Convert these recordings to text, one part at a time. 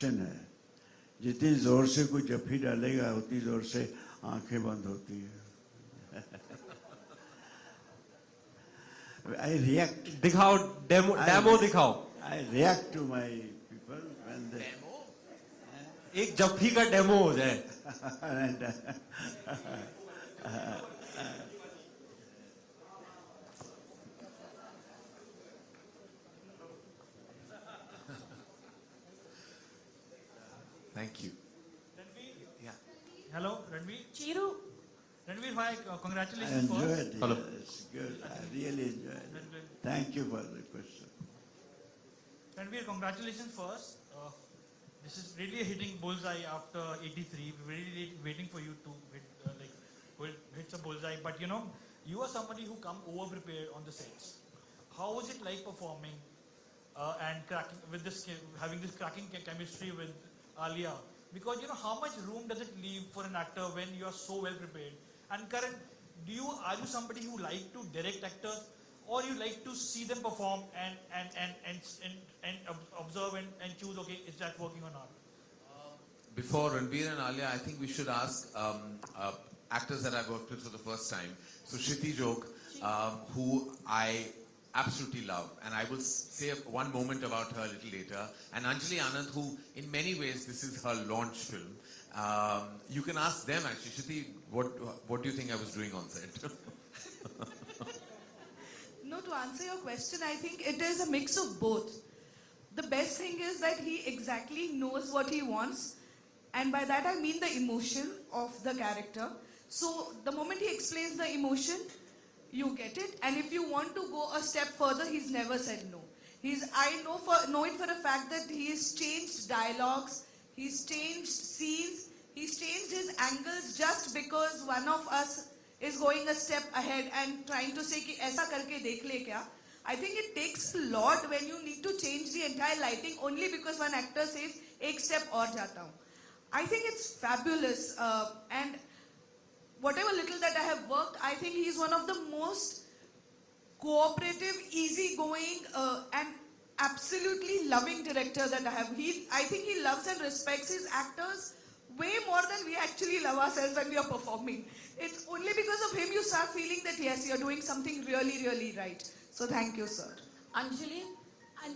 है, जितनी जोर से कोई जफ्फी डालेगा उतनी जोर से आंखें बंद होती है. I react. दिखाओ डेमो दिखाओ. I react to my people when they. एक जफ्फी का डेमो हो जाए. Thank you. Ranveer? Yeah. Hello, Ranveer? Chiru. Ranveer, hi, I congratulations enjoyed first. it. Hello. It's good. I really enjoyed it. Thank you for the question. Ranveer, congratulations first. This is really a hitting bullseye after 83. We're really waiting for you to hit a bullseye. But you know, you are somebody who come over prepared on the sets. How was it like performing and cracking with having this cracking chemistry with Alia? Because you know how much room does it leave for an actor when you are so well prepared? And Karan, are you somebody who like to direct actors, or you like to see them perform and observe and choose, okay, is that working or not? Before Ranveer and Alia, I think we should ask actors that I've worked with for the first time. So Shriti Jog, who I absolutely love, and I will say one moment about her a little later. And Anjali Anand, who in many ways this is her launch film. You can ask them actually. Shriti, what do you think I was doing on set? No, to answer your question, I think it is a mix of both. The best thing is that he exactly knows what he wants, and by that I mean the emotion of the character. So the moment he explains the emotion, you get it. And if you want to go a step further, he's never said no. I know it for a fact that he's changed dialogues, he's changed scenes, he's changed his angles just because one of us is going a step ahead and trying to say कि ऐसा करके देख ले क्या. I think it takes a lot when you need to change the entire lighting only because one actor says एक step और जाता हूँ. I think it's fabulous, and whatever little that I have worked, I think he's one of the most cooperative, easygoing, and absolutely loving director that I have. I think he loves and respects his actors way more than we actually love ourselves when we are performing. It's only because of him you start feeling that yes, you're doing something really, really right. So thank you, sir. Anjali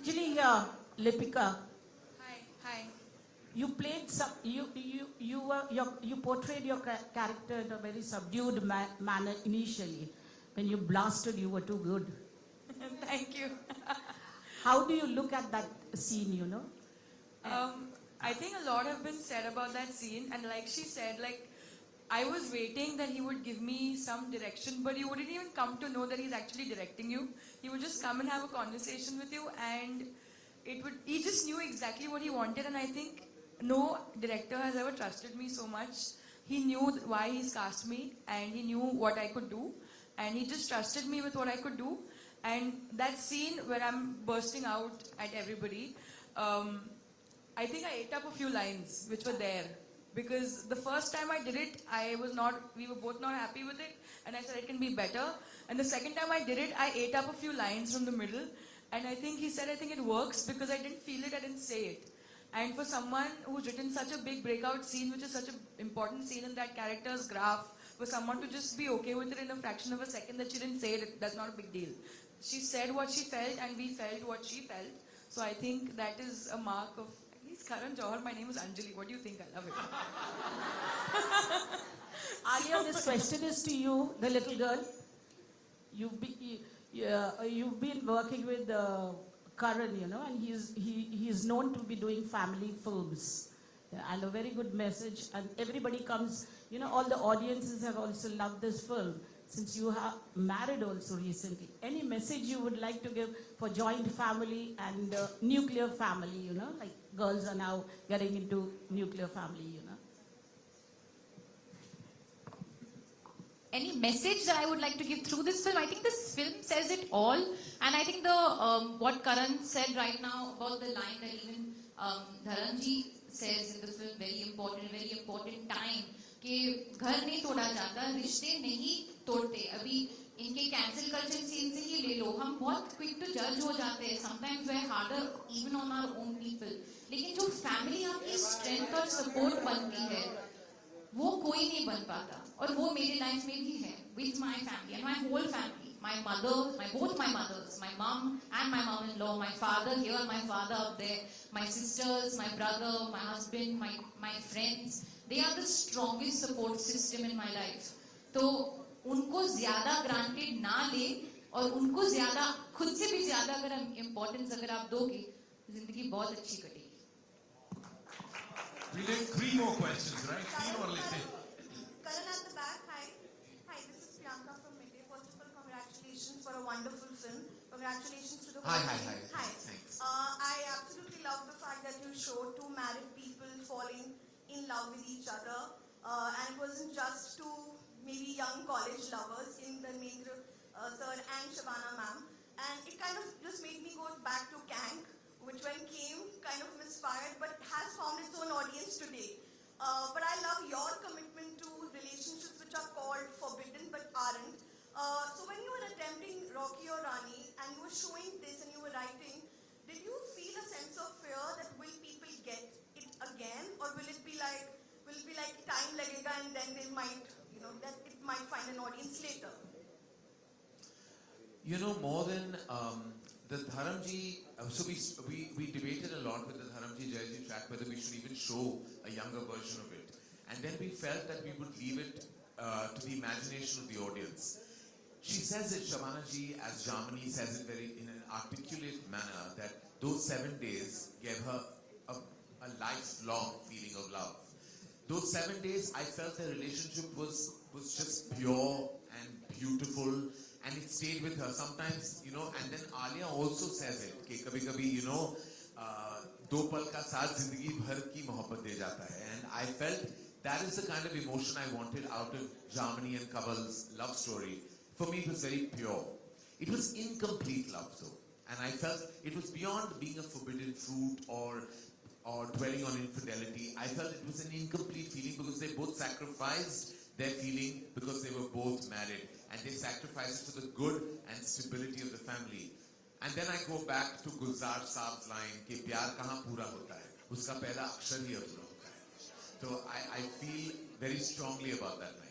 here, Lipika. Hi. You played you portrayed your character in a very subdued manner initially. When you blasted, you were too good. Thank you. How do you look at that scene? You know. I think a lot have been said about that scene, and like she said, like I was waiting that he would give me some direction, but he wouldn't even come to know that he's actually directing you. He would just come and have a conversation with you, and he just knew exactly what he wanted. And I think no director has ever trusted me so much. He knew why he's cast me, and he knew what I could do, and he just trusted me with what I could do. And that scene where I'm bursting out at everybody, I think I ate up a few lines which were there. Because the first time I did it, we were both not happy with it, and I said it can be better. And the second time I did it, I ate up a few lines from the middle, and I think he said, I think it works because I didn't feel it, I didn't say it. And for someone who's written such a big breakout scene, which is such an important scene in that character's graph, for someone to just be okay with it in a fraction of a second that she didn't say it, that's not a big deal. She said what she felt, and we felt what she felt. So I think that is a mark of, he's Karan, Johar, my name is Anjali. What do you think? I love it. Alia, this question is to you, the little girl. You've been working with Karan, you know, and he's known to be doing family films. And a very good message. And everybody comes, you know, all the audiences have also loved this film. Since you have married also recently, any message you would like to give for joint family and nuclear family, you know, like girls are now getting into nuclear family, you know? Any message that I would like to give through this film? I think this film says it all. And I think what Karan said right now about the line that even Dharanji says in the film, very important time, कि घर नहीं तोड़ा जाता, रिश्ते नहीं तोड़ते. अभी इनके कैंसिल कल्चर सीन से ही ले लो, हम बहुत क्विक टू जज हो जाते हैं, sometimes we are harder even on our own people, लेकिन जो फैमिली आपकी स्ट्रेंथ और सपोर्ट बनती है वो कोई नहीं बन पाता, और वो मेरी लाइफ में भी है with my family and my whole family, my mother, both my mothers, my mom and my mom-in-law, my father here, my father up there, my sisters, my brother, my husband, my friends, they are the strongest support system in my life. तो उनको ज्यादा granted ना ले और उनको ज्यादा, खुद से भी ज्यादा अगर इम्पोर्टेंस अगर आप दोगे, जिंदगी बहुत अच्छी कटेगी. We take 3 more questions, right? 3 और लेते हैं. Karan at the back, hi. Hi, this is Priyanka from Midday. First of all, congratulations for a wonderful film. Congratulations to the Hi, whole hi, team. hi. Hi. Thanks. I absolutely love the fact that you showed two married people falling in love with each other. And it wasn't just two maybe young college lovers in Ranveer sir and Shabana ma'am. And it kind of just made me go back to Kank, which when came kind of misfired but has found its own audience today. But I love your commitment to relationships which are called forbidden but aren't. So when you were attempting Rocky or Rani and you were showing this and you were writing, did you feel a sense of fear that will people get it again, or will it be like time lagega and then they might, that it might find an audience later? You know, more than the Dharamji, so we debated a lot with the Dharamji Jayaji track whether we should even show a younger version of it. And then we felt that we would leave it to the imagination of the audience. She says it, Shabana ji, as Jamani says it in an articulate manner, that those 7 days gave her a lifelong feeling of love. Those 7 days, I felt the relationship was just pure and beautiful, and it stayed with her. Sometimes, and then Alia also says it, कि कभी-कभी, दो पल का साथ जिंदगी भर की मोहब्बत दे जाता है. And I felt that is the kind of emotion I wanted out of Jamani and Kaval's love story. For me, it was very pure. It was incomplete love, though. And I felt it was beyond being a forbidden fruit or dwelling on infidelity. I felt it was an incomplete feeling because they both sacrificed their feeling because they were both married. And they sacrificed it for the good and stability of the family. And then I go back to Gulzar Saab's line, कि प्यार कहाँ पूरा होता है, उसका पहला अक्षर ही अधूरा होता है. So I feel very strongly about that line.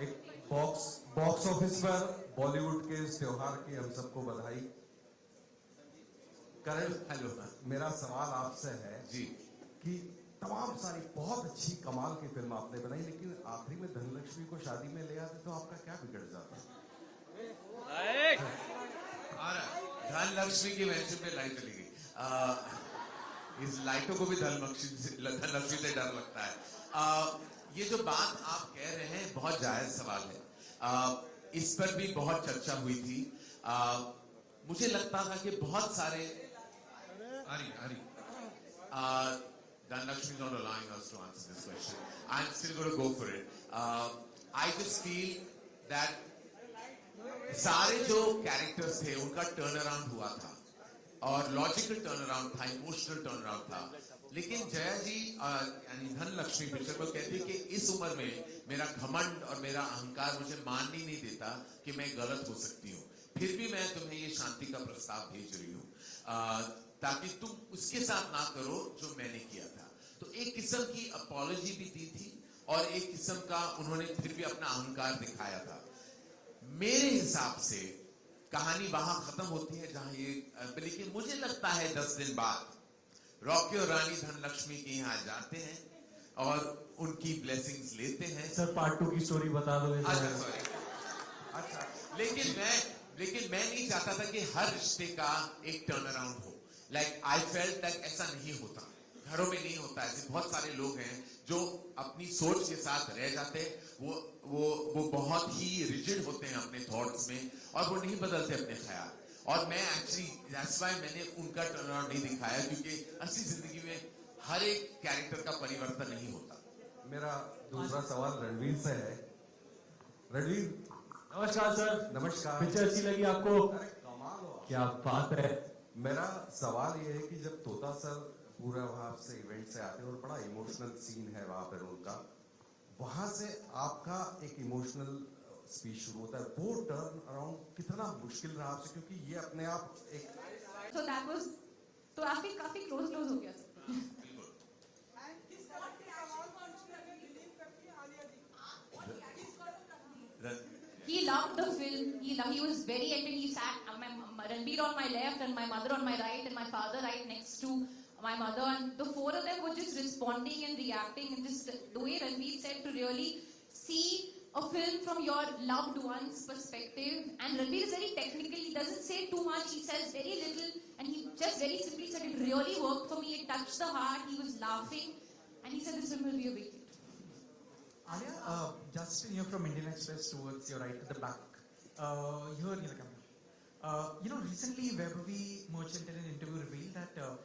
एक बॉक्स ऑफिस पर बॉलीवुड के इस त्योहार की हम सबको बधाई. करण, हेलो. मेरा सवाल आपसे है जी कि तमाम सारी बहुत अच्छी कमाल की फिल्म आपने बनाई, लेकिन आखिरी में धनलक्ष्मी को शादी में ले आते तो आपका क्या बिगड़ जाता? धनलक्ष्मी की वजह पे लाइट चली गई. इस लाइटों को भी धनलक्ष्मी से डर लगता है. ये जो बात आप कह रहे हैं बहुत जायज सवाल है. इस पर भी बहुत चर्चा हुई थी. मुझे लगता था कि बहुत सारे Dhanlakshmi is not allowing us to answer this question. I'm still going to go for it. I just feel that सारे जो कैरेक्टर्स थे उनका टर्न अराउंड हुआ था और लॉजिकल टर्न अराउंड था, इमोशनल टर्न अराउंड था. लेकिन जया जी यानी धनलक्ष्मी पिक्चर पर कहती है कि इस उम्र में मेरा घमंड और मेरा अहंकार मुझे मान ही नहीं देता कि मैं गलत हो सकती हूँ, फिर भी मैं तुम्हें ये शांति का प्रस्ताव भेज रही हूँ ताकि तुम उसके साथ ना करो जो मैंने किया था. तो एक किस्म की अपॉलॉजी भी दी थी और एक किस्म का उन्होंने फिर भी अपना अहंकार दिखाया था. मेरे हिसाब से कहानी वहां खत्म होती है जहां ये, लेकिन मुझे लगता है 10 दिन बाद रॉकी और रानी धनलक्ष्मी के यहाँ जाते हैं और उनकी ब्लेसिंग्स लेते हैं. सर पार्ट 2 की स्टोरी बता दो. अच्छा सॉरी. अच्छा लेकिन मैं नहीं चाहता था कि हर रिश्ते का एक टर्न अराउंड हो. लाइक आई फेल्ट दैट ऐसा नहीं होता, घरों में नहीं होता. ऐसे बहुत सारे लोग हैं जो अपनी सोच के साथ रह जाते हैं. वो बहुत ही रिजिड होते हैं अपने थॉट्स में और वो नहीं बदलते अपने ख्याल. और मैं एक्चुअली दैट्स व्हाई मैंने उनका टर्न अराउंड नहीं दिखाया, क्योंकि असली जिंदगी में हर एक कैरेक्टर का परिवर्तन नहीं होता. मेरा दूसरा सवाल रणवीर से है. रणवीर, नमस्कार सर. नमस्कार. पिक्चर अच्छी लगी आपको? अरे कमाल हो. क्या बात है. मेरा सवाल ये है कि जब तोता सर पूरा वहां से इवेंट से आते हैं और बड़ा इमोशनल सीन है वहां पर उनका, वहां से आपका एक इमोशनल स्पीच शुरू होता है, वो टर्न अराउंड कितना मुश्किल रहा आपसे, क्योंकि ये अपने आप एक So that was, तो काफी close हो गया. He loved the film. He was very into. He sat Ranveer on my left and my mother on my right and my father right next to my mother, and the four of them were just responding and reacting, and just the way Ranveer said to really see a film from your loved one's perspective. And Ranveer is very technical. He doesn't say too much. He says very little, and he just very simply said it really worked for me. It touched the heart. He was laughing, and he said this film will be a big hit. Alia, just here from Indian Express towards your right at the back. Here near the camera. Recently Webby Merchant in an interview revealed that to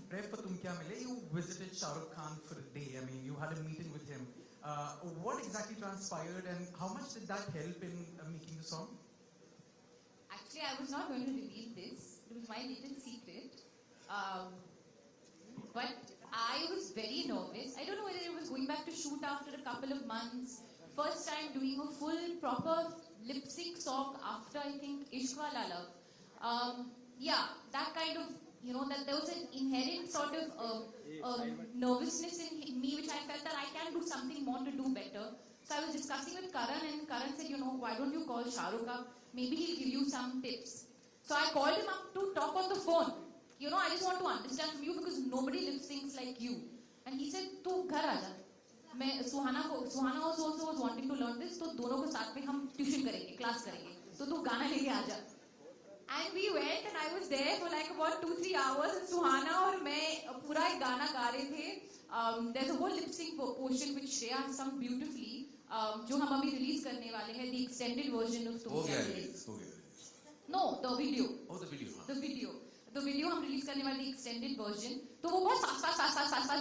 prep for Tum Kya Mile, you visited Shah Rukh Khan for a day. I mean, you had a meeting with him. What exactly transpired, and how much did that help in making the song? Actually, I was not going to reveal this. It was my little secret. But I was very nervous. I don't know whether it was going back to shoot after a couple of months. First time doing a full, proper lip sync song after, I think, Ishq Wala Love. Yeah, that kind of, that there was an inherent sort of nervousness in me, which I felt that I can do something more to do better. So I was discussing with Karan, and Karan said, why don't you call Shah Rukh up? Maybe he'll give you some tips. So I called him up to talk on the phone. I just want to understand from you because nobody lip syncs like you. And he said, "Tu ghar aaja." Suhana was also wanting to learn this. तो दोनों को साथ में हम tuition करेंगे, class करेंगे. तो तू गाना लेके आजा. And we went, and I was there for like about 2-3 hours. And Suhana और मैं पूरा एक गाना गा रहे थे. There's a whole lip sync portion which Shreya has sung beautifully. जो हम अभी release करने वाले हैं, the extended version of तुम क्या मिले. No, the video. Oh, the video. The video. The video हम रिलीज करने वाले एक्सटेंडेड वर्जन, तो वो बहुत फास्ट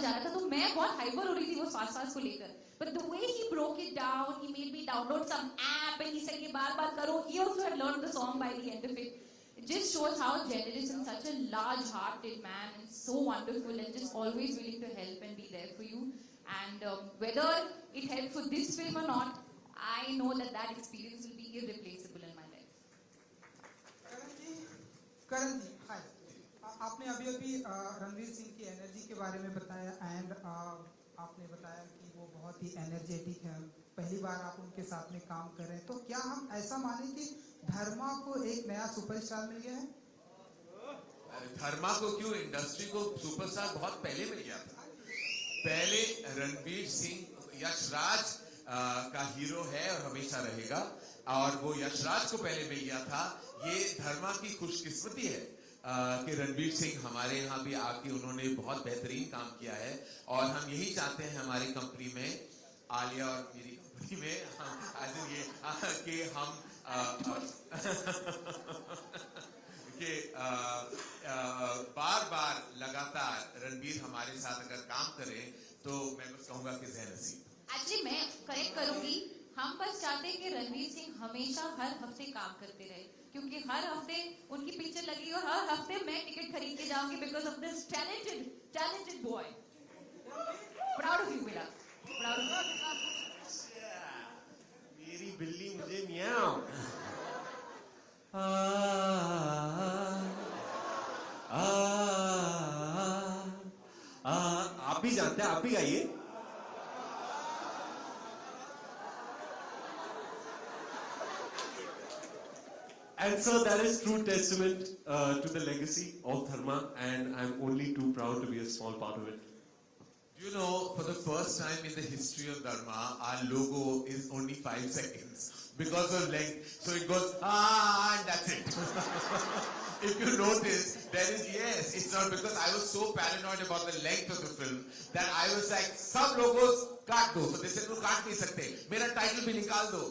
जा रहा था, तो मैं बहुत हाइपर हो रही थी वो फास्ट को लेकर. But the way he broke it down, he made me download some app, and he said कि बार करो. He also had learned the song by the end of it. It just shows how generous and such a large-hearted man, and so wonderful, and just always willing to help and be there for you. And whether it helped for this film or not, I know that experience will be irreplaceable in my life. Karan ji, hi. आपने अभी रणवीर सिंह की energy के बारे में बताया, and आपने बताया कि वो बहुत ही एनर्जेटिक हैं. पहली बार आप उनके साथ में काम कर रहे हैं, तो क्या हम ऐसा माने कि धर्मा को एक नया सुपरस्टार मिल गया है? धर्मा को क्यों, इंडस्ट्री को सुपरस्टार बहुत पहले मिल गया था. पहले रणवीर सिंह यशराज का हीरो है और हमेशा रहेगा, और वो यशराज को पहले मिल गया था. ये धर्मा की खुशकिस्मती है कि रणवीर सिंह हमारे यहाँ भी आके उन्होंने बहुत बेहतरीन काम किया है, और हम यही चाहते हैं हमारी कंपनी में, आलिया और मेरी कंपनी में, कि हम कि बार लगातार रणवीर हमारे साथ अगर काम करे तो मैं बस कहूंगा कि ज़हन नसीब. एक्चुअली मैं करेक्ट करूंगी, हम बस चाहते हैं कि रणवीर सिंह हमेशा हर हफ्ते काम करते रहे, क्योंकि हर हफ्ते उनकी पिक्चर लगी और हर हफ्ते मैं टिकट खरीद के जाऊंगी because of this talented boy. Proud of you बेटा, प्राउड ऑफ यू. मेरी बिल्ली मुझे मियाओ. आप भी जानते हैं, आप भी गाइए. And so that is true testament to the legacy of Dharma, and I'm only too proud to be a small part of it. For the first time in the history of Dharma, our logo is only 5 seconds because of length. So it goes, and that's it. If you notice, it's not, because I was so paranoid about the length of the film that I was like, सब logos काट दो. So they said, no, काट नहीं सकते. मेरा title भी निकाल दो.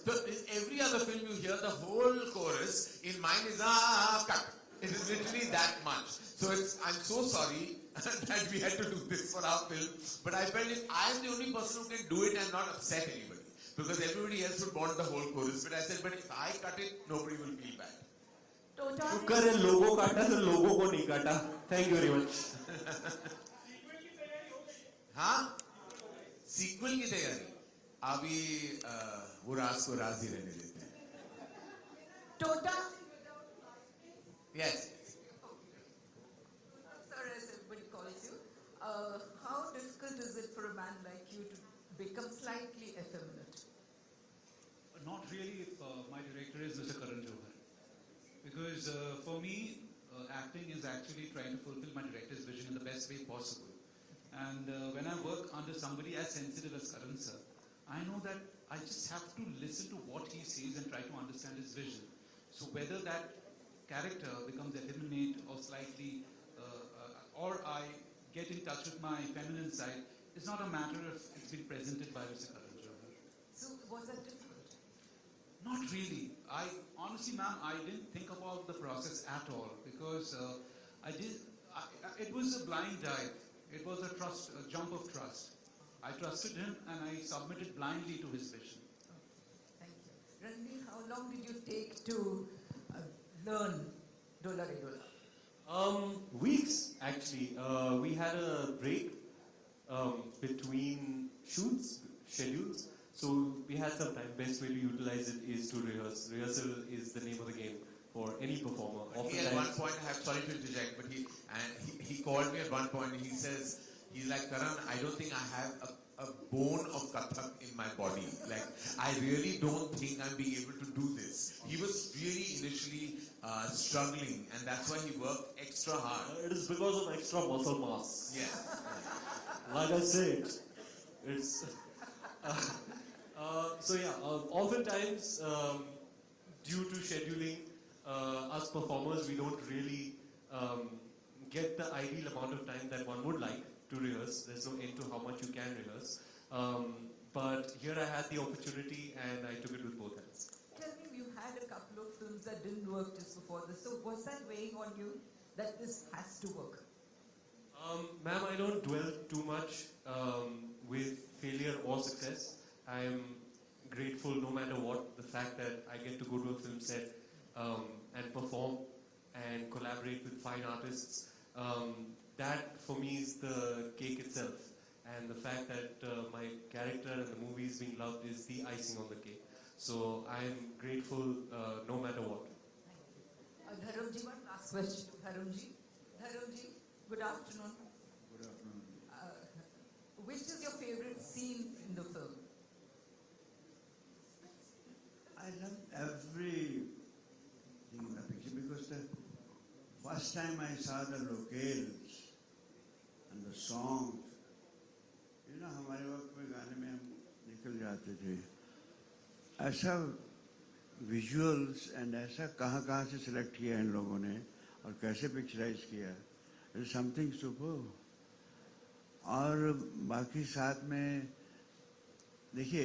So in every other film you hear the whole chorus. In mine is cut. It is literally that much. So I'm so sorry that we had to do this for our film. But I felt if I am the only person who can do it and not upset anybody, because everybody else would want the whole chorus. But I said, but if I cut it, nobody will feel bad. शुक्र है लोगों काटा तो लोगों को नहीं काटा. Thank you very much. हाँ, सीक्वल की तैयारी अभी वो राज को राज ही रहने देते हैं. Tota, Yes. Sir, as everybody calls you, how difficult is it for a man like you to become slightly effeminate? Not really if my director is Mr. Karan Johar. Because for me, acting is actually trying to fulfill my director's vision in the best way possible. And when I work under somebody as sensitive as Karan sir, I know that I just have to listen to what he says and try to understand his vision. So whether that character becomes effeminate or slightly, or I get in touch with my feminine side, is not a matter if it's been presented by Mr. Karan Johar. So was that difficult? Not really. Honestly, ma'am, I didn't think about the process at all because it was a blind dive. It was a jump of trust. I trusted him and I submitted blindly to his vision. Thank you. Ranveer, how long did you take to learn Dola Re Dola? Weeks actually. We had a break between schedules. So we had some time. Best way to utilize it is to rehearse. Rehearsal is the name of the game for any performer. He at one point, sorry to interject, but he called me at one point. He says, he's like, Karan, I don't think I have a bone of Kathak in my body. Like, I really don't think I'm being able to do this. He was really initially struggling, and that's why he worked extra hard. It is because of extra muscle mass. Yeah. Like I said, it's. Oftentimes, due to scheduling, us performers, we don't really get the ideal amount of time that one would like to rehearse. There's no end to how much you can rehearse. But here I had the opportunity and I took it with both hands. Tell me, you had a couple of films that didn't work just before this. So was that weighing on you that this has to work? Ma'am, I don't dwell too much with failure or success. I am grateful no matter what, the fact that I get to go to a film set and perform and collaborate with fine artists. That for me is the cake itself. And the fact that my character and the movie is being loved is the icing on the cake. So I am grateful no matter what. Thank you. Dharamji, one last question to Dharamji. Dharamji, good afternoon. Good afternoon. Which is your favorite scene in the film? I love everything in the picture because the first time I saw the locales and the songs, you know, हमारे वक्त में गाने में हम निकल जाते थे. ऐसा visuals and ऐसा कहाँ से select किया इन लोगों ने और कैसे picturize किया. It's something superb. और बाकी साथ में देखिए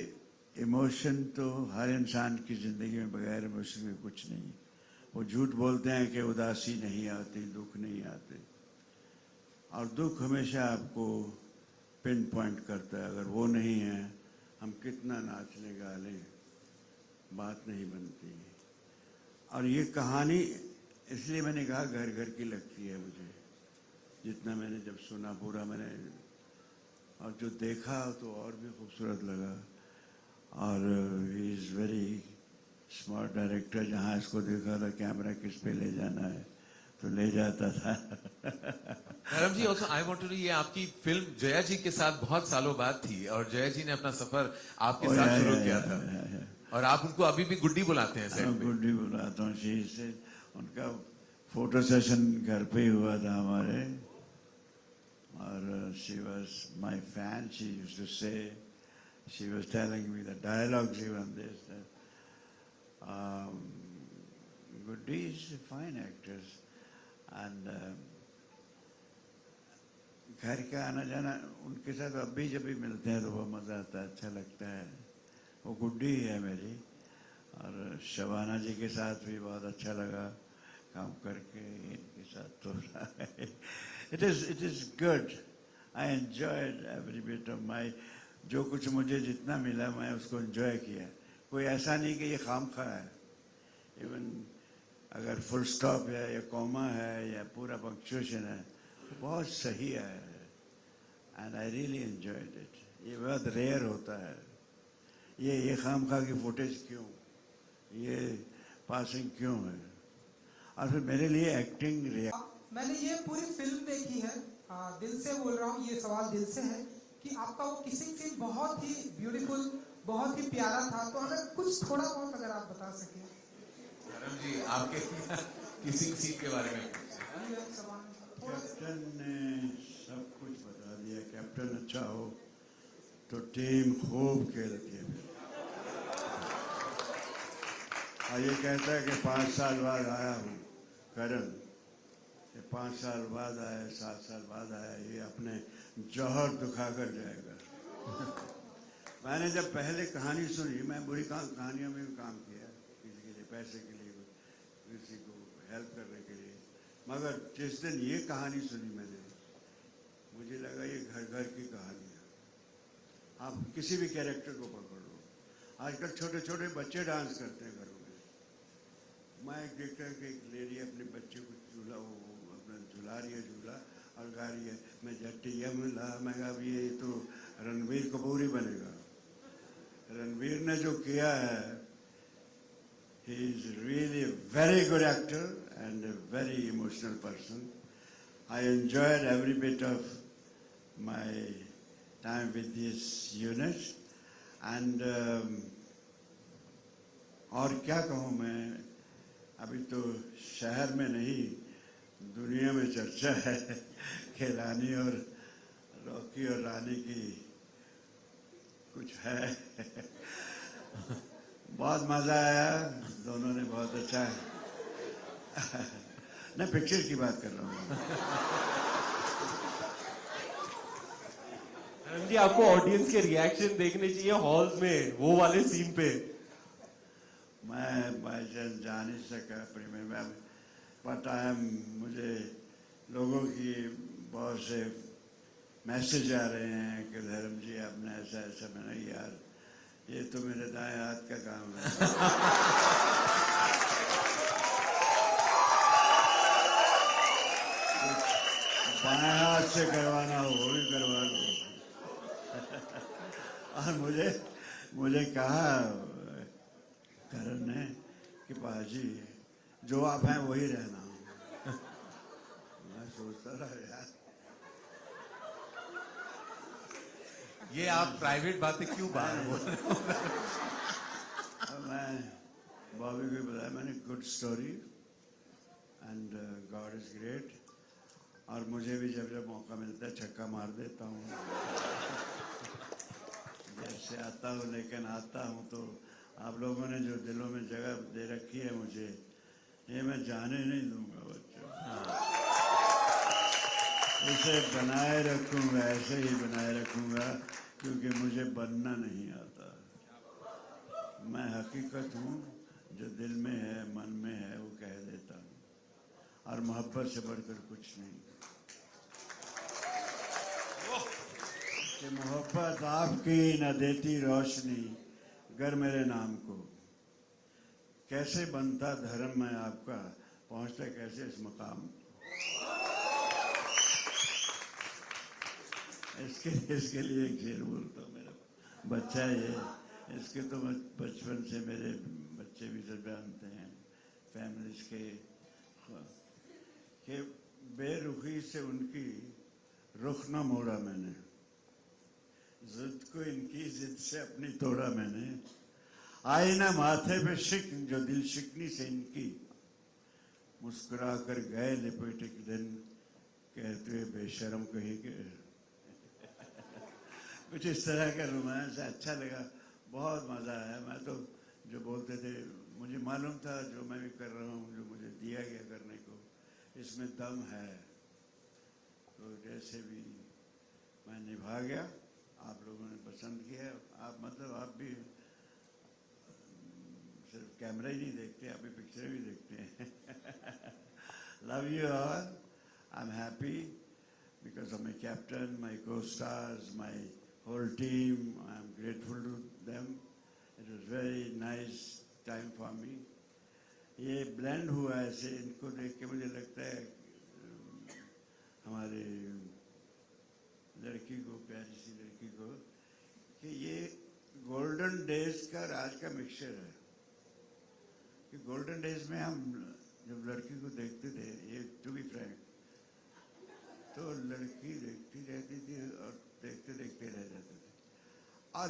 इमोशन तो हर इंसान की ज़िंदगी में बगैर इमोशन के कुछ नहीं. वो झूठ बोलते हैं कि उदासी नहीं आती, दुख नहीं आते, और दुख हमेशा आपको पिन पॉइंट करता है. अगर वो नहीं है, हम कितना नाच लें गा लें, बात नहीं बनती. और ये कहानी इसलिए मैंने कहा घर घर की लगती है मुझे. जितना मैंने जब सुना पूरा मैंने और जो देखा तो और भी खूबसूरत लगा. और he is very smart director. जहाँ इसको देखा था कैमरा किस पे ले जाना है तो ले जाता था. धर्म जी, also I wanted to ये आपकी फिल्म जया जी के साथ बहुत सालों बाद थी और जया जी ने अपना सफर आपके साथ शुरू किया था और आप उनको अभी भी गुड्डी बुलाते हैं सेट पे. गुड्डी बुलाता हूँ. उनका फोटो सेशन घर पे ही हुआ था हमारे. और she was my fan. She used to say, she was telling me the dialogues even this. Goody is a fine actress. And घर का आना जाना उनके साथ अब भी जब भी मिलते हैं तो वो मज़ा आता है, अच्छा लगता है. वो गुड्डी है मेरी. और शबाना जी के साथ भी बहुत अच्छा लगा काम करके. इनके साथ तो it is good. I enjoyed every bit of my. जो कुछ मुझे जितना मिला मैं उसको enjoy किया. कोई ऐसा नहीं कि ये खामखा है. Even अगर full stop है या comma है या पूरा punctuation है, बहुत सही है. And I really enjoyed it. ये बहुत रेयर होता है। ये खामखा की फुटेज क्यों, ये पासिंग क्यों है? और फिर मेरे लिए एक्टिंग मैंने ये पूरी फिल्म देखी है, दिल से बोल रहा हूँ, ये सवाल दिल से है कि आपका वो किसिंग सीन बहुत ही ब्यूटीफुल, बहुत ही प्यारा था। तो अगर कुछ थोड़ा बहुत अगर आप बता सकें। धर्म जी, आपके किसिंग सीन के बारे में कैप्टन ने सब कुछ बता दिया। कैप्टन अच्छा हो तो टीम खूब खेलती है। और ये कहता है कि 5 साल बाद आया हूँ करण, ये 5 साल बाद आया, 7 साल बाद आया, ये अपने जौहर दिखा कर जाएगा। मैंने जब पहले कहानी सुनी, मैं बुरी कहानियों में भी काम किया, किसी के लिए पैसे के लिए, किसी को हेल्प करने के लिए, मगर जिस दिन ये कहानी सुनी मैंने, मुझे लगा ये घर घर की कहानी है। आप किसी भी कैरेक्टर को पकड़ लो, आजकल छोटे छोटे बच्चे डांस करते हैं घरों में। मैं एक देखता हूँ कि एक लेडी अपने बच्चे को झूला, वो अपना झुला रही है झूला और गा रही है, मैं जट्टी यमला, मैं अब ये तो रणवीर कपूर ही बनेगा। रणवीर ने जो किया है, he is really a very good actor and a very emotional person. I enjoyed every bit of my time with this unit and और क्या कहूँ मैं, अभी तो शहर में नहीं दुनिया में चर्चा है कि रानी और रॉकी और रानी की कुछ है। बहुत मज़ा आया, दोनों ने बहुत अच्छा है। मैं पिक्चर की बात कर रहा हूँ। धर्म जी, आपको ऑडियंस के रिएक्शन देखने चाहिए हॉल्स में, वो वाले सीन पे। मैं बाई चांस जा नहीं सका प्रीमियर में, बट मुझे लोगों की बहुत से मैसेज आ रहे हैं कि धर्म जी आपने ऐसा ऐसा। मैंने यार, ये तो मेरे दाएं हाथ का काम है। बाएं हाथ से करवाना हो वो भी करवा लो। और मुझे कहा करण ने कि पाजी जो आप हैं वही रहना। मैं सोचता रहा यार, ये आप प्राइवेट बातें क्यों बाहर बोल रहे हो? मैं बॉबी को बताया मैंने, good story and God is great. और मुझे भी जब जब मौका मिलता है छक्का मार देता हूँ। जैसे आता हूँ, लेकिन आता हूँ तो आप लोगों ने जो दिलों में जगह दे रखी है मुझे, ये मैं जाने नहीं दूंगा बच्चों। इसे बनाए रखूंगा, ऐसे ही बनाए रखूंगा, क्योंकि मुझे बनना नहीं आता। मैं हकीकत हूँ, जो दिल में है, मन में है, वो कह देता हूँ, और मोहब्बत से बढ़कर कुछ नहीं। कि मोहब्बत आपकी न देती रोशनी गर मेरे नाम को, कैसे बनता धर्म मैं आपका, पहुंचता कैसे इस मकाम। इसके लिए एक शेर बोलता हूँ। मेरा बच्चा है ये, इसके तो बचपन से मेरे बच्चे भी सब जानते हैं, फैमिलीज के, कि बेरुखी से उनकी रुख न मोड़ा मैंने, जिद को इनकी जिद से अपनी तोड़ा मैंने, आई ना माथे पे शिकन जो दिल शिकनी से इनकी, मुस्कुरा कर गए लिपट एक दिन, कहते हुए बेशर्म कहीं के। कुछ इस तरह का रोमांस अच्छा लगा, बहुत मज़ा आया। मैं तो जो बोलते थे, मुझे मालूम था जो मैं भी कर रहा हूँ, जो मुझे दिया गया करने को, इसमें दम है, तो जैसे भी मैं निभा गया। आप लोगों ने पसंद किया। आप मतलब आप भी सिर्फ कैमरा ही नहीं देखते, आप भी पिक्चर भी देखते हैं। Love you all. I am happy because of my captain, my co-stars, my whole team. I am grateful to them. It was very nice time for me. ये blend हुआ ऐसे, इनको देख के मुझे लगता है हमारे लड़की को, प्यारी सी लड़की को, कि ये गोल्डन डेज का आज का मिक्सचर है कि गोल्डन डेज में हम जब लड़की को देखते थे, ये टू बी फ्रैंक, तो लड़की देखती रहती थी और देखते देखते रह जाते थे। और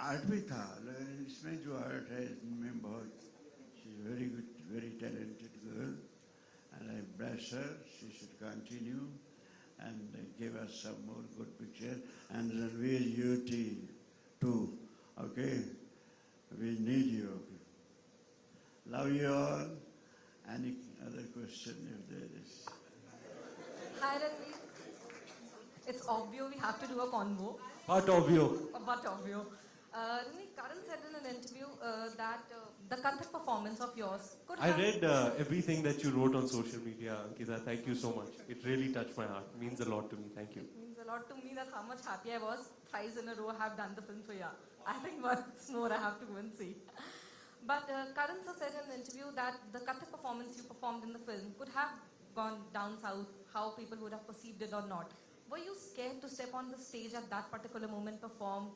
आर्ट भी था, लेकिन इसमें जो आर्ट है इसमें बहुत, she is very good, very talented girl and I bless her, she should continue and give us some more good picture. And Ranveer, you too, okay? We need you, okay? Love you all. Any other question if there is? Hi Ranveer. It's obvious we have to do a convo. But obvious. But obvious. Ranveer, Karan said in an interview that the Kathak performance of yours could I have... read everything that you wrote on social media, Ankita. Thank you so much. It really touched my heart. It means a lot to me. Thank you. It means a lot to me that how much happy I was. Thrice in a row I have done the film, so yeah. I think once more I have to go and see. But Karan sir said in an interview that the Kathak performance you performed in the film could have gone down south, how people would have perceived it or not. Were you scared to step on the stage at that particular moment, perform?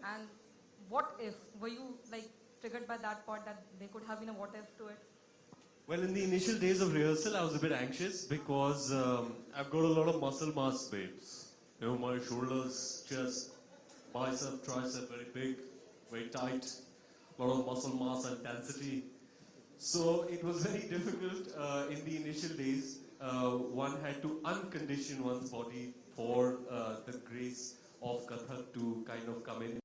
And what if? Were you like triggered by that part that there could have been a what if to it? Well, in the initial days of rehearsal, I was a bit anxious because I've got a lot of muscle mass, babes. You know, my shoulders, chest, bicep, tricep, very big, very tight, a lot of muscle mass and density. So it was very difficult in the initial days. One had to uncondition one's body for the grace of Kathak to kind of come in.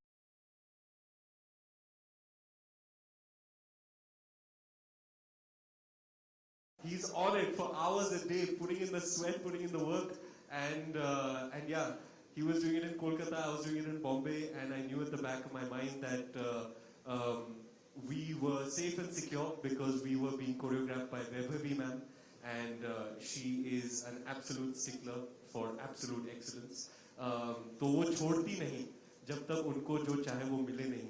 He's on it for hours a day, putting in the sweat, putting in the work, and yeah, he was doing it in Kolkata, I was doing it in Bombay, and I knew at the back of my mind that we were safe and secure because we were being choreographed by Vaibhavi ma'am, and she is an absolute stickler for absolute excellence. तो वो छोड़ती नहीं जब तक उनको जो चाहे वो मिले नहीं.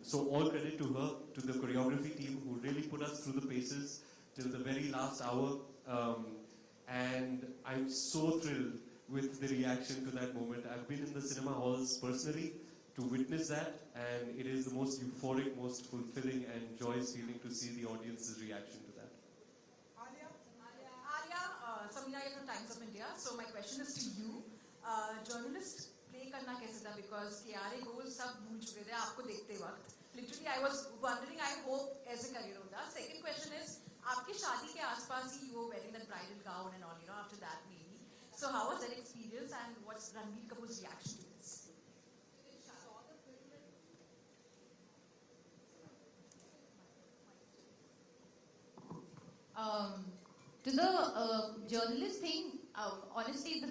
So all credit to her, to the choreography team who really put us through the paces till the very last hour, and I'm so thrilled with the reaction to that moment. I've been in the cinema halls personally to witness that, and it is the most euphoric, most fulfilling and joyous feeling to see the audience's reaction to that. Alia, Samina here from Times of India. So my question is to you. Journalist play करना कैसे था? Because KRA goals सब भूल चुके थे आपको देखते वक्त. Literally, I was wondering. I hope ऐसे career होता. Second question is, आपकी शादी के आसपास ही you were wearing that bridal gown and all, you know, after that maybe. So how was that experience and what's Ranveer Kapoor's reaction to this? To the journalist thing, honestly,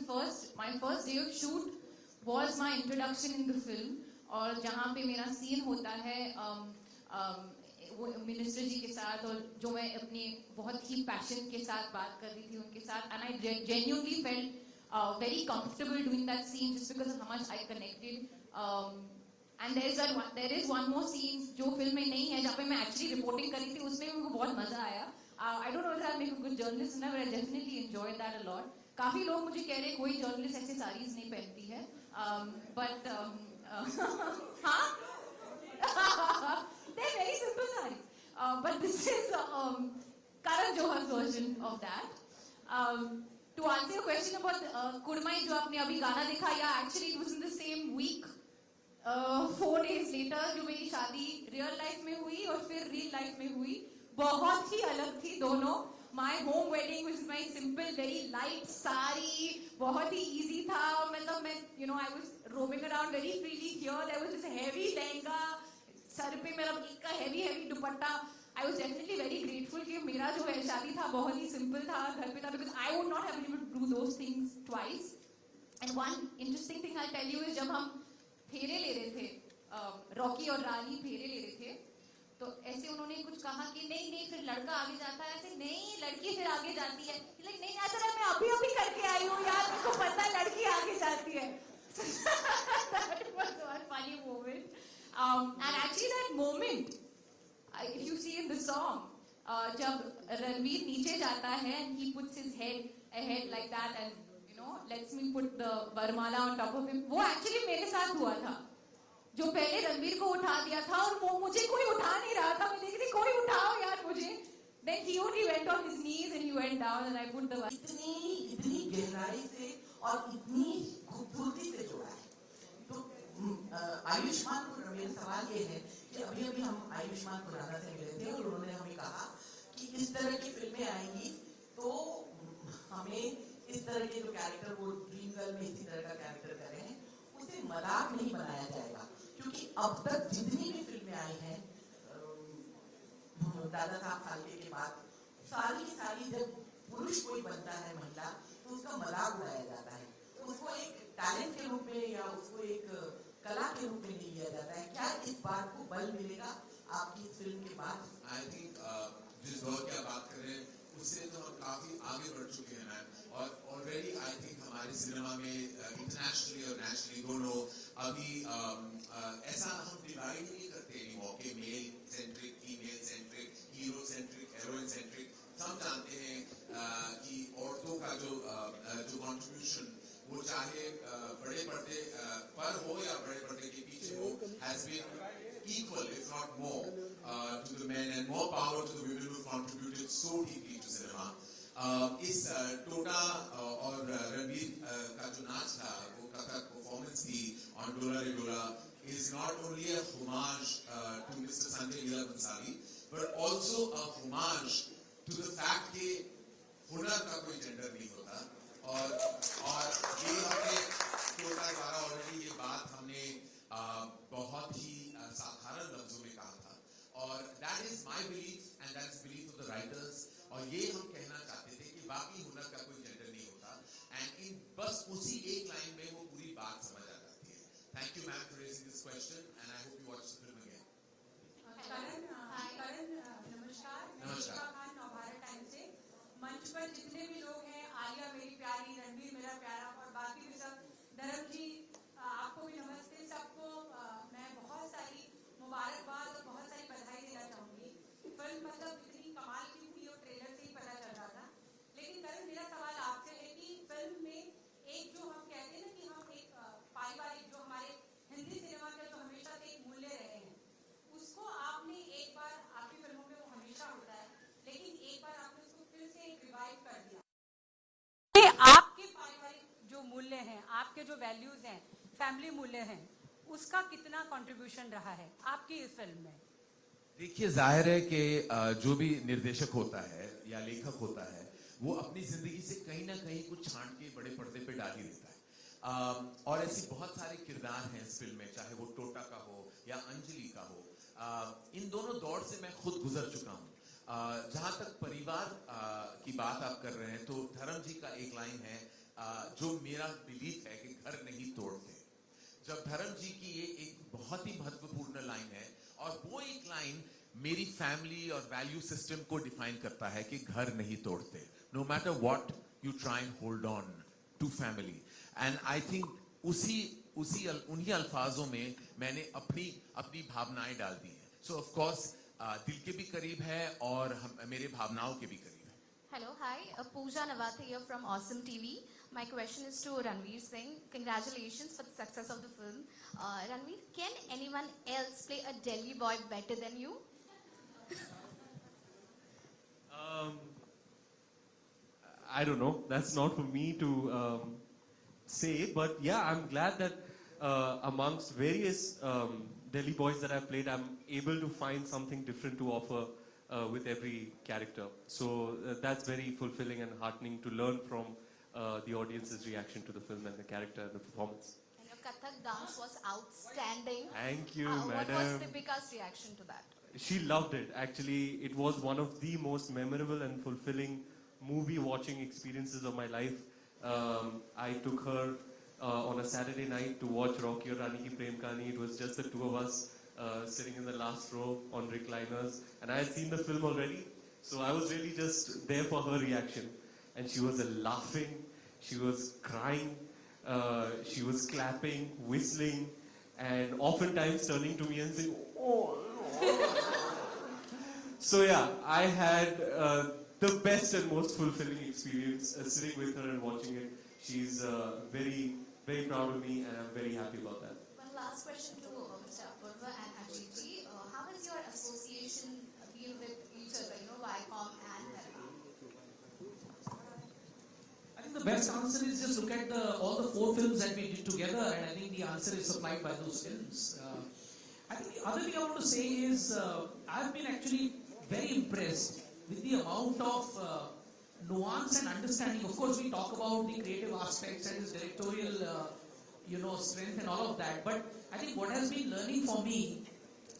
my first day of shoot was my introduction in the film. और जहाँ पे मेरा scene होता है वो minister जी के साथ और जो मैं अपनी बहुत ही पैशन के साथ बात कर रही थी उनके साथ, and I genuinely felt very comfortable doing that scene just because of how much I connected. And there is one more scene जो फिल्म में नहीं है जहाँ पे मैं actually reporting कर रही थी, उसमें मुझे बहुत मजा आया. I don't know if I'll make a good journalist, but I definitely enjoyed that a lot. काफी लोग मुझे कह रहे हैं कोई journalist ऐसे sarees नहीं पहनती है, but हाँ, they're very simple sarees. But this is Karan Johar's version of that. To answer your question about Kurmai जो आपने अभी गाना देखा, yeah, actually it was in the same week. 4 days later जो मेरी शादी real life में हुई और फिर real life में हुई, बहुत ही अलग थी दोनों. My home wedding was my simple, very light sari, बहुत ही easy था. मतलब मैं, you know, I was roaming around very freely. Here there was this heavy lehenga, sir पे मेरा एक का heavy dupatta. I was definitely very grateful कि मेरा जो है शादी था बहुत ही simple था, घर पे था, because I would not have been able to do those things twice. And one interesting thing I'll tell you is जब हम फेरे ले रहे थे, रॉकी और रानी फेरे ले रहे थे, तो ऐसे उन्होंने कुछ कहा कि नहीं फिर लड़का आगे जाता है, ऐसे नहीं लड़की फिर आगे जाती है. Like नहीं ऐसा मैं अभी करके आई हूँ यार, मेरे को पता है लड़की आगे जाती है. That was one funny moment. And actually that moment, if you see in the song, जब रणवीर नीचे जाता है and he puts his head ahead like that and you know lets me put the varmala on top of him, वो actually मेरे साथ हुआ था. जो पहले रणवीर को उठा दिया था और वो मुझे कोई उठा नहीं रहा था, मैं देख रही कोई उठाओ यार मुझे. Then he only went on his knees and he went down and I put the. इतनी गहराई से और इतनी खूबसूरती से जोड़ा है. तो आयुष्मान खुराना, मेरा सवाल ये है कि अभी अभी हम आयुष्मान खुराना से मिले थे और उन्होंने हमें कहा कि इस तरह की फिल्में आएंगी तो हमें इस तरह के जो कैरेक्टर वो ड्रीम गर्ल में इसी तरह का कैरेक्टर कर रहे हैं उसे मजाक नहीं बनाया जाएगा, क्योंकि अब तक जितनी भी फिल्में आई हैं दादा साहब फाल्के के बाद सारी की सारी जब पुरुष कोई बनता है महिला तो उसका मजाक उड़ाया जाता है, उसको एक टैलेंट के रूप में या उसको एक कला के रूप में नहीं लिया जाता है. क्या इस बात को बल मिलेगा आपकी इस फिल्म के बाद? आई थिंक जिस दौर की आप बात कर रहे हैं उससे तो हम काफी आगे बढ़ चुके हैं मैम, और ऑलरेडी आई थिंक हमारे सिनेमा में इंटरनेशनली और नेशनली दोनों अभी ऐसा हम डिवाइड नहीं करते एनीमोर कि male centric, female centric, hero centric, heroine centric. हम जानते हैं कि औरतों का जो कंट्रीब्यूशन वो चाहे बड़े पर्दे पर हो या बड़े पर्दे के पीछे हो, has been equal if not more to the men, and more power to the women who contributed so deeply to cinema. इस टोटा और रणवीर का जो नाच था, वो कथक परफॉर्मेंस थी on Dola Re Dola is not only a homage to Mr. Sanjay Leela Bhansali, but also a homage to the fact कि हुनर का कोई जेंडर नहीं होता. और ये हमने टोटा द्वारा ऑलरेडी ये बात हमने बहुत ही साधारण लफ्जों में कहा था, और that is my belief and that is belief of the writers. और ये हम कहना चाहते थे कि बाकी हुनर का कोई जेंडर नहीं होता, एंड इन बस उसी एक लाइन में वो पूरी बात समझ आ जाती है. Thank you ma'am for raising this question and I hope you watch the film again. Karan नमस्कार. नमस्कार. नवभारत टाइम से मंच पर जितने भी लोग हैं, आलिया मेरी प्यारी, रणवीर मेरा प्यारा और बाकी भी सब, धर्म जी आपको भी नमस्ते. सबको मैं बहुत सारी मुबारकबाद और बहुत सारी बधाई देना चाहूँगी. फिल्म मतलब इतनी कमाल की थी और ट्रेलर से ही पता चल रहा था. लेकिन करण मेरा सवाल आपसे है कि फिल्म में एक जो हम कहते हैं ना कि हम एक पारिवारिक जो हमारे हिंदी सिनेमा के जो हमेशा से एक मूल्य रहे हैं, उसको आपने एक बार आपकी फिल्मों में वो हमेशा होता है, लेकिन एक बार आपने उसको फिर से रिवाइव कर दिया. आपके पारिवारिक जो मूल्य हैं, आपके जो वैल्यूज हैं, फैमिली मूल्य हैं, उसका कितना कंट्रीब्यूशन रहा है आपकी इस फिल्म में? देखिए, जाहिर है कि जो भी निर्देशक होता है या लेखक होता है वो अपनी जिंदगी से कहीं ना कहीं कुछ छांट के बड़े पर्दे पे डाल ही देता है. और ऐसी बहुत सारे किरदार हैं इस फिल्म में, चाहे वो टोटा का हो या अंजलि का हो. इन दोनों दौर से मैं खुद गुजर चुका हूँ. जहाँ तक परिवार की बात आप कर रहे हैं तो धर्म जी का एक लाइन है जो मेरा बिलीफ है कि घर नहीं तोड़ते. जब धर्म जी की ये एक बहुत ही महत्वपूर्ण लाइन है, और वो एक लाइन मेरी फैमिली और वैल्यू सिस्टम को डिफाइन करता है कि घर नहीं तोड़ते. No matter what you try and hold on to family. And I think उन्हीं अल्फाजों में मैंने अपनी भावनाएं डाल दी हैं. सो ऑफ कोर्स दिल के भी करीब है और मेरे भावनाओं के भी करीब है. Hello, hi. Pooja Navate here from Awesome TV. My question is to Ranveer Singh. Congratulations for the success of the film. Ranveer, can anyone else play a Delhi boy better than you? I don't know. That's not for me to say. But yeah, I'm glad that amongst various Delhi boys that I've played, I'm able to find something different to offer with every character. So that's very fulfilling and heartening to learn from the audience's reaction to the film and the character and the performance. And your Kathak dance was outstanding. Thank you, What madam. was Deepika's reaction to that? She loved it. Actually, it was one of the most memorable and fulfilling movie watching experiences of my life. I took her on a Saturday night to watch Rocky or Rani ki Prem Kahaani. It was just the two of us sitting in the last row on recliners, and I had seen the film already, so I was really just there for her reaction. And she was laughing, she was crying, she was clapping, whistling, and oftentimes turning to me and saying, "Oh." So yeah, I had the best and most fulfilling experience sitting with her and watching it. She's very, very proud of me, and I'm very happy about that. One last question to Apoorva and Ajit ji, how has your association been with each other, Viacom and Karan? I think the best answer is just look at all the 4 films that we did together, and I think the answer is supplied by those films. I think the other thing I want to say is I've been actually very impressed with the amount of nuance and understanding. Of course, we talk about the creative aspects and his directorial, strength and all of that. But I think what has been learning for me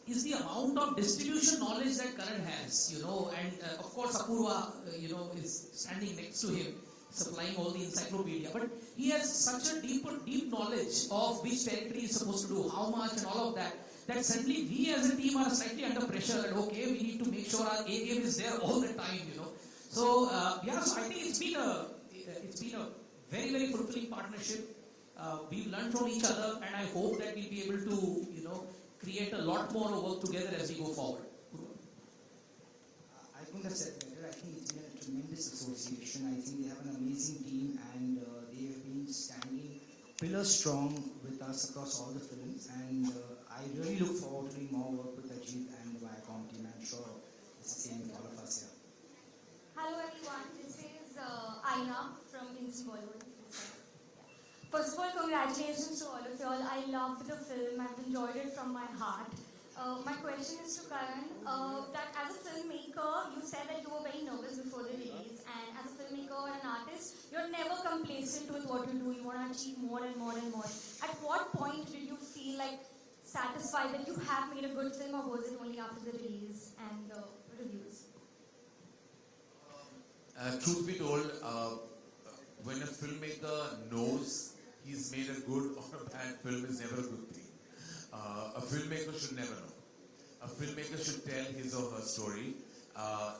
is the amount of distribution knowledge that Karan has, and of course Apoorva, is standing next to him, supplying all the encyclopedia. But he has such a deep knowledge of which territory is supposed to do how much and all of that, that suddenly we as a team are slightly under pressure and okay, we need to make sure our A game is there all the time, So so I think it's been a very, very fulfilling partnership. We've learned from each other, and I hope that we'll be able to, create a lot more work together as we go forward. I couldn't have said better. I think it's been a tremendous association. I think they have an amazing team, and they have been standing pillar strong with us across all the films. And I really look forward to doing more work with Ajit and the Viacom team. I'm sure it's the same with all of us here. Hello everyone, this is Aina from Instant Bollywood. First of all, congratulations to all of y'all. I loved the film. I've enjoyed it from my heart. My question is to Karan, that as a filmmaker, you said that you were very nervous before the release, and as a filmmaker or an artist, you're never complacent with what you do. You want to achieve more and more and more. At what point did you feel like satisfied that you have made a good film, or was it only after the release and the reviews? Truth be told, when a filmmaker knows he's made a good or a bad film is never a good thing. A filmmaker should never know. A filmmaker should tell his or her story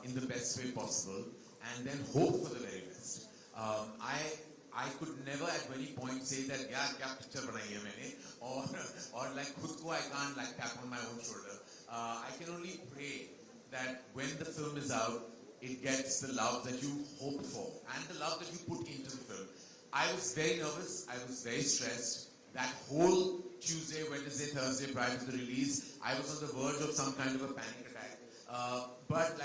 in the best way possible and then hope for the very best. I could never at any point say that, yeah, kya picture banai hai maine, or like khud ko I can't like tap on my own shoulder. I can only pray that when the film is out, it gets the love that you hope for and the love that you put into the film. I was very nervous, I was very stressed. That whole Tuesday, Wednesday, Thursday prior to the release, I was on the verge of some kind of a panic attack. But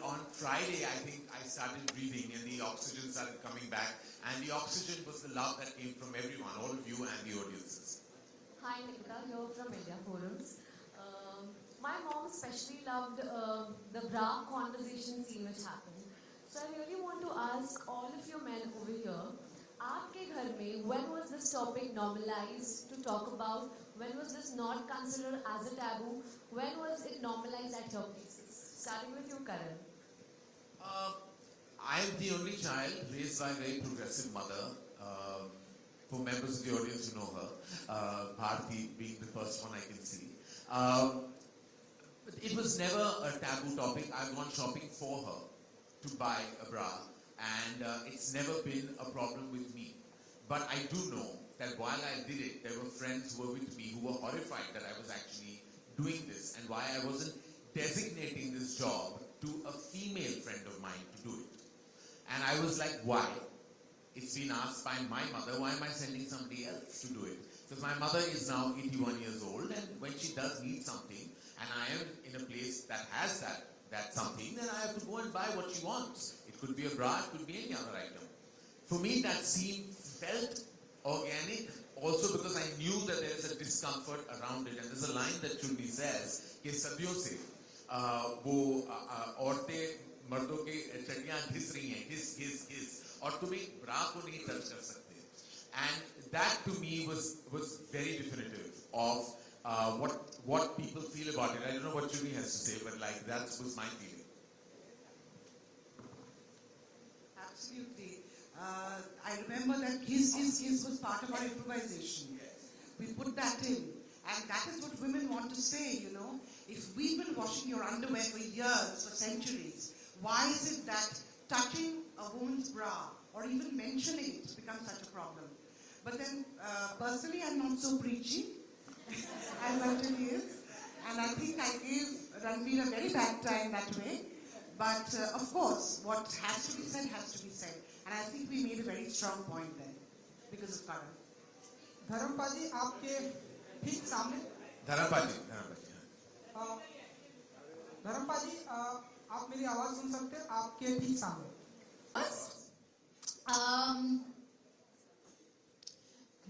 on Friday, I think I started breathing and the oxygen started coming back. And the oxygen was the love that came from everyone, all of you and the audiences. Hi, Nikita, here from Media Forums. My mom especially loved the bra conversation scene which happened. So I really want to ask all of you men over here, aapke ghar mein, when was this topic normalized to talk about? When was this not considered as a taboo? When was it normalized at your places? Starting with you, Karan. I am the only child raised by a very progressive mother. For members of the audience who know her, Bharti being the first one I can see. But it was never a taboo topic. I've gone shopping for her to buy a bra, and it's never been a problem with me. But I do know that while I did it, there were friends who were with me who were horrified that I was actually doing this, and why I wasn't designating this job to a female friend of mine to do it. And I was like, why? It's been asked by my mother, why am I sending somebody else to do it? Because my mother is now 81 years old, and when she does need something, and I am in a place that has that something, then I have to go and buy what she wants. It could be a bra, it could be any other item. For me, that scene felt organic, also because I knew that there is a discomfort around it. And there's a line that Chunni says, कि सदियों से वो औरतें मर्दों के चड्डियां घिस रही हैं, घिस, और तुम एक ब्रा को नहीं टच कर सकते. And that to me was very definitive of what people feel about it. I don't know what Chunni has to say, but like that was my feeling. Absolutely. I remember that his was part of our improvisation. We put that in. And that is what women want to say, you know. If we've been washing your underwear for years, for centuries, why is it that touching a woman's bra or even mentioning it becomes such a problem? But then, personally, I'm not so preachy as Anjali is. And I think I gave Ranveer a very bad time that way. But of course, what has to be said has to be said. And I think we made a very strong point there because of Karan. Dharmpal जी, आपके ठीक सामने। धर्मपाजी, धर्मपाजी, आप मेरी आवाज सुन सकते हैं? आपके ठीक सामने।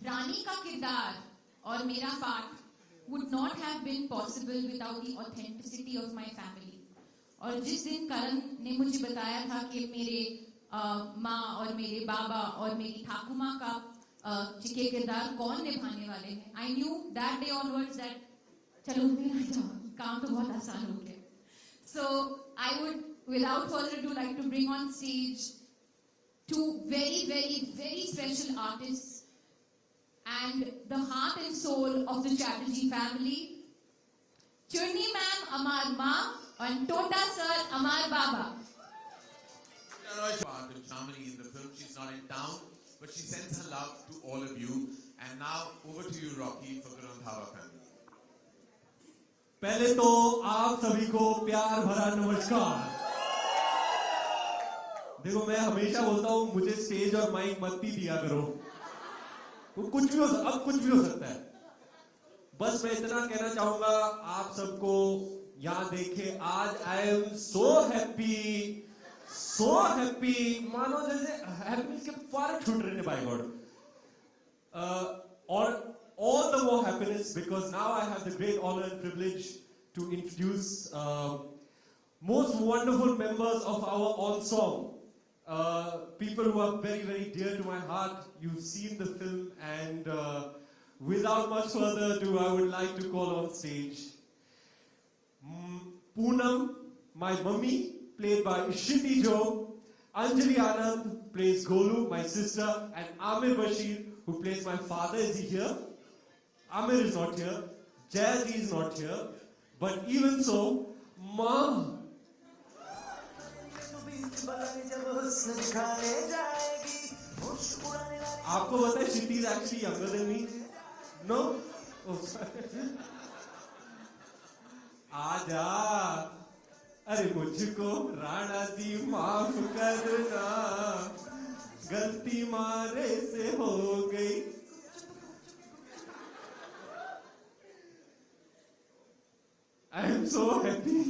रानी का किरदार और मेरा part would not have been possible without the authenticity of my family. और जिस दिन करण ने मुझे बताया था कि मेरे माँ और मेरे बाबा और मेरी ठाकुमा का के किरदार कौन निभाने वाले हैं, I knew that day onwards that चलो मेरा काम तो बहुत आसान हो गया. So I would, without further ado, like to bring on stage two very, very, very special artists and the heart and soul of the Chatterjee family. Churni ma'am, Amar Ma, and Tota sir, Amar Baba. Part of Shamini in the film. She's not in town, but she sends her love to all of you. And now over to you, Rocky, for the Randhawa family. पहले तो आप सभी को प्यार भरा नमस्कार। देखो मैं हमेशा बोलता हूँ मुझे स्टेज और माइक मत ही दिया करो, तो कुछ भी हो सकता है। बस मैं इतना कहना चाहूंगा आप सबको यहाँ देखे आज आई एम सो हैप्पी, मानो जैसे हैप्पीनेस के फुहारे छूट रहे हैं बाय गॉड। और all the more happiness because now I have the great honor and privilege to introduce most wonderful members of our ensemble. People who are very, very dear to my heart. You've seen the film, and without much further ado, I would like to call on stage Poonam, my mummy, played by Shiti Jo. Anjali Anand plays Golu, my sister, and Amir Bashir, who plays my father. Is he here? Amir is not here. Jazzy is not here. But even so, Mom. आपको पता है Shiti is actually younger than me? No? Oh, sorry. आजा, अरे मुझको राणा जी माफ करना, गलती मारे से हो गई। I am so happy.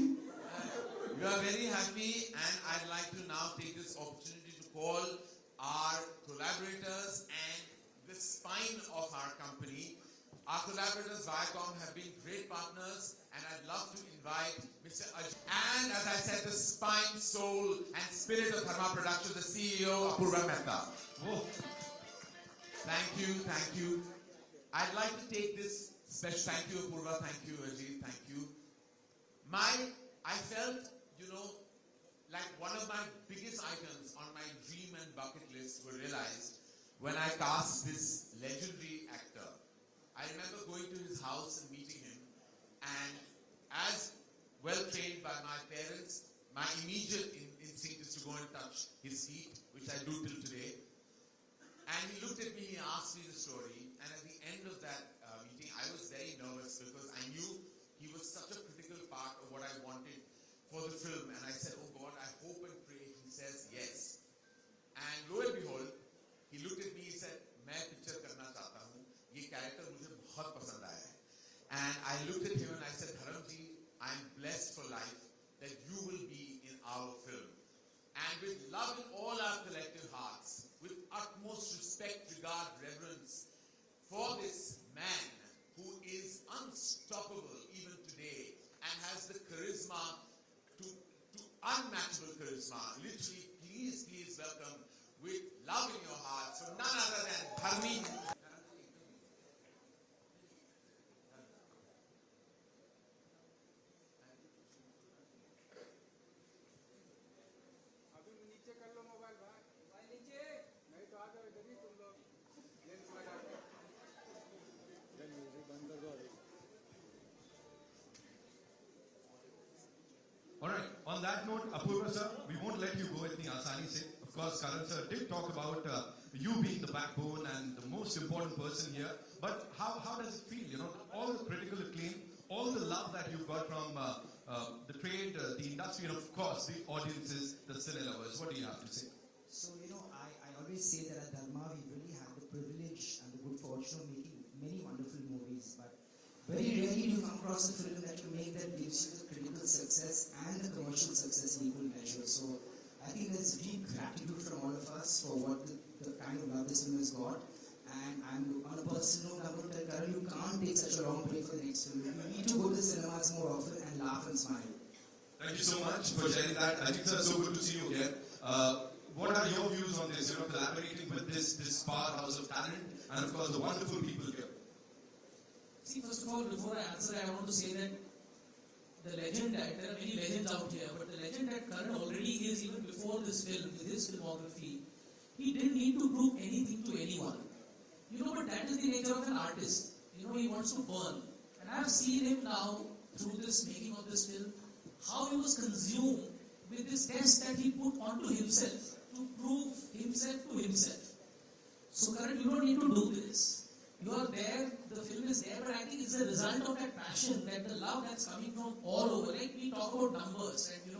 We are very happy, and I'd like to now take this opportunity to call our collaborators and the spine of our company. Our collaborators, Viacom, have been great partners, and I'd love to invite Mr. Ajay. And as I said, the spine, soul, and spirit of Dharma Productions, the CEO, Apurva Mehta. Oh. Thank you. I'd like to take this special, thank you Apurva, thank you Ajay, thank you. I felt, like one of my biggest items on my dream and bucket list were realized when I cast this legendary actor. I remember going to his house and meeting him, and as well trained by my parents, my immediate instinct is to go and touch his feet, which I do till today. And he looked at me, he asked me the story, and at the end of that meeting, I was very nervous because I knew he was such a critical part of what I wanted for the film. And I said, oh God, I hope and pray he says yes. And lo and behold, he looked at me, he said, मैं picture करना चाहता हूँ, ये character मुझे बहुत पसंद आया है. And I looked at him and I said, Dharamji, I'm blessed for life that you will be in our film. And with love in all our collective hearts, with utmost respect, regard, reverence for this man who is unstoppable even today and has the charisma to unmatchable charisma. Literally, please welcome with love in your hearts from none other than Dharmi. Alright, on that note, Apurva sir, we won't let you go itni aasani se. Of course, Karan sir did talk about you being the backbone and the most important person here. But how does it feel? All the critical acclaim, all the love that you've got from the trade, the industry, and of course the audiences, the cine lovers. What do you have to say? So, I always say that at Dharma we really have the privilege and the good fortune of making many wonderful movies. But very rarely do you come across a film that you make that gives you the critical success and the commercial success in equal measure. So I think there's deep gratitude from all of us for what the kind of love this film has got. And I'm on a personal note, I'm going to tell Karan, you can't take such a long break for the next film. You need to go to the cinemas more often and laugh and smile. Thank you so much for sharing that. I think it's so good to see you again. What are your views on this? Collaborating with this powerhouse of talent and of course the wonderful people here. See, first of all, before I answer, I want to say that the legend that there are many legends out here, but the legend that Karan already is even before this film, with his filmography, he didn't need to prove anything to anyone. But that is the nature of an artist. He wants to burn. And I've seen him now through this making of this film, how he was consumed with this test that he put onto himself to prove himself to himself. So Karan, you don't need to do this. You are there, the film is there, but I think it's a result of that passion, that the love that's coming from all over. Like we talk about numbers, and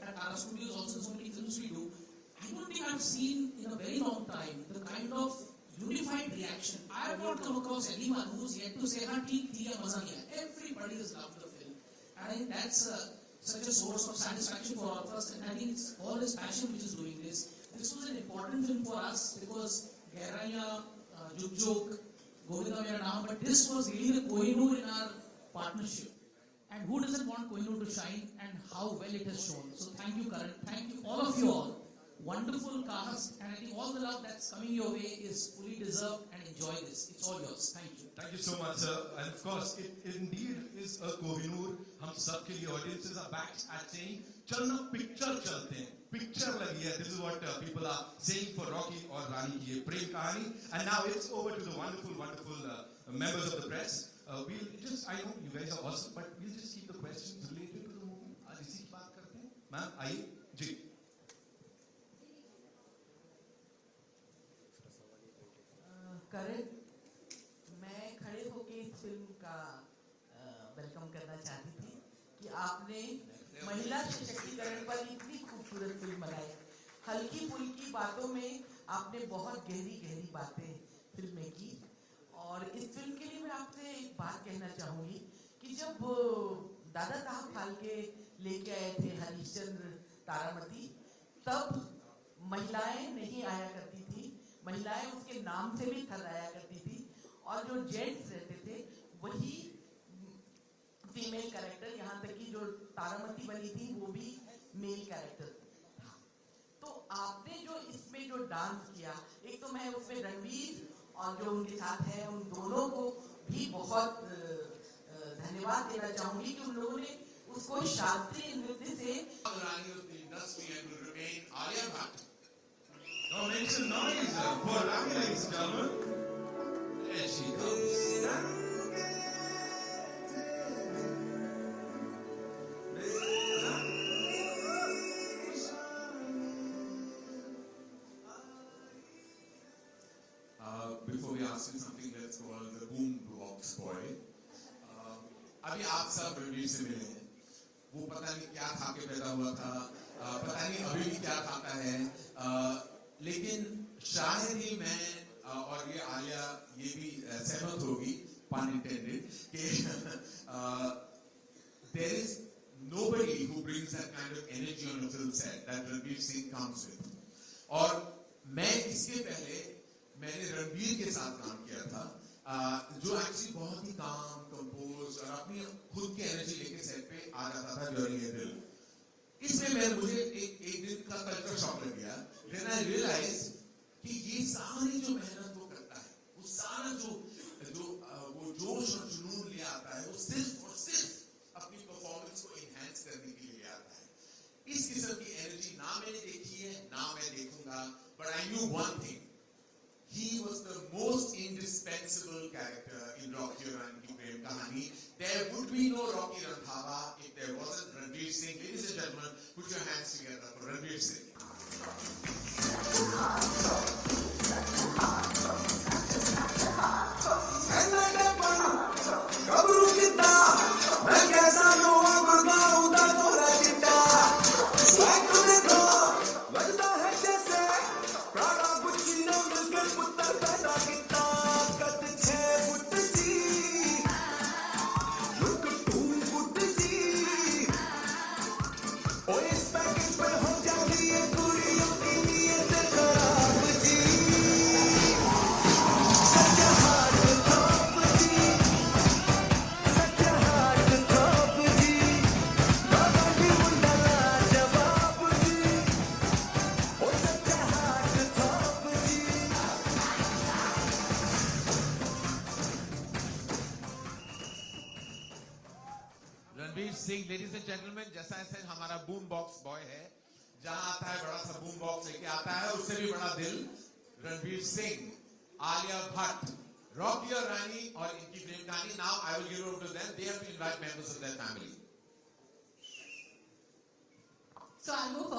at our studios also so many films we do. I don't think I've seen in a very long time the kind of unified reaction. I have not come across anyone who's yet to say, "Ha, theek thi ya, maza nahi aaya." Everybody has loved the film. And I think that's such a source of satisfaction for all of us. And I think it's all this passion which is doing this. This was an important film for us because Gairaiya, Juk Juk, Govinda Mera Naam, but this was really the Kohinoor in our partnership. And who doesn't want Kohinoor to shine, and how well it has shown. So thank you, Karan. Thank you, all of you all. Wonderful cast, and I think all the love that's coming your way is fully deserved, and enjoy this. It's all yours. Thank you. Thank you so much, sir. And of course, it indeed is a Kohinoor. Hum sab ke liye audiences are back at saying, "Chalna picture chalte hain." Picture lagi hai. This is what people are saying for Rocky or Rani ki Prem Kahaani. And now it's over to the wonderful members of the press. I know you guys are awesome, but we'll just keep the questions related to the movie. आज इसी की बात करते हैं. Ma'am, आइए जी. करण, मैं खड़े होके इस फिल्म का वेलकम करना चाहती थी कि आपने महिला सशक्तिकरण पर इतनी खूबसूरत फिल्म बनाई. हल्की फुल्की बातों में आपने बहुत गहरी गहरी बातें फिल्म में की. और इस फिल्म के लिए मैं आपसे एक बात कहना चाहूँगी कि जब दादा साहब फाल्के लेके आए थे हरिश्चंद्र तारामती, तब महिलाएं नहीं आया करती थी. महिलाएं उसके नाम से भी थर्राया करती थी, और जो जेंट्स रहते थे वही फीमेल कैरेक्टर, यहाँ तक कि जो तारामती बनी थी वो भी मेल कैरेक्टर था. तो आपने जो इसमें जो डांस किया, एक तो मैं उसमें रणवीर और जो उनके साथ है उन दोनों को भी बहुत धन्यवाद देना चाहूंगी कि उन लोगों ने उसको शास्त्रीय नृत्य से. Alia Bhatt. Now make some noise for Rani, ladies and gentlemen. There she comes. Before we ask you something, let's call the boom box boy. अभी आप सब रणवीर से मिले हैं. वो पता नहीं क्या खा के पैदा हुआ था, पता नहीं अभी भी क्या खाता है, लेकिन शायद ही मैं और ये आलिया ये भी सहमत होगी, pun intended, कि there is nobody who brings that kind of energy on a film set that Ranveer Singh comes with. और मैं इसके पहले मैंने रणवीर के साथ काम किया था, जो एक्चुअली बहुत ही काम, कंपोज और अपनी खुद की एनर्जी लेके सेट पे आ जाता था ड्यूरिंग ए फिल्म. इसमें मुझे एक दिन का कल्चर शॉक लग गया. देन आई रियलाइज कि ये सारी जो मेहनत वो करता है, वो सारा जो वो जोश और जुनून ले आता है, वो सिर्फ और सिर्फ अपनी परफॉर्मेंस को एनहांस करने के लिए आता है. इस किस्म की एनर्जी ना मैंने देखी है, ना मैं देखूंगा, but I knew one thing. He was the most indispensable character in Rocky and Prem Kahaani. There would be no Rocky Randhawa if there wasn't Ranveer Singh. Ladies and gentlemen, put your hands together for Ranveer Singh. Ranveer Singh, ladies and gentleman, जैसा ऐसे हमारा boom box boy है, जहां आता है बड़ा सा boom box लेके आता है, उससे भी बड़ा दिल, रणवीर सिंह, आलिया भट्ट, रॉकी और रानी और इनकी प्रेम कहानी. Now I will give over to them. They have to invite members of their family. So I'll go first.